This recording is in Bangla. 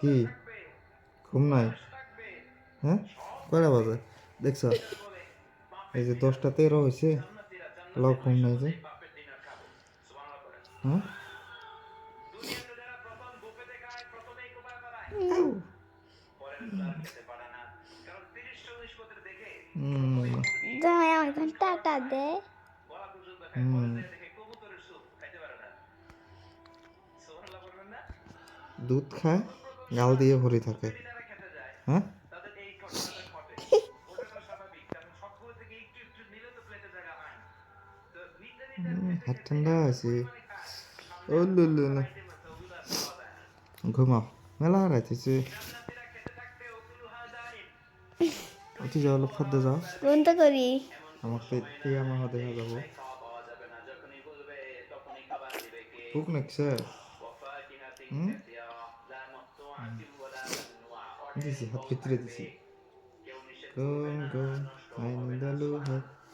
কি ঘুম নাই? হ্যাঁ, কয়টা বাজে দেখছ? এই যে 10টা 13 হয়েছে, লাও ঘুম নাই যে। হ্যাঁ, জামাই আমাকে টাটা দে। দুধ খায়, গাল দিয়ে ভরি থাকে। হ্যাঁ, হাত ঠান্ডা আছে। ও লুলু, ঘুমাও, মেলা হারাইতেছে। উঠি যাও, লোক খাদ্য যাও। কোনটা করি? আমাকে টিয়া মাহ দেখা যাবো। ভুক নাকছে? দিছি, হাত ভিতরে দিছি। কোন গো আইন দালু হাত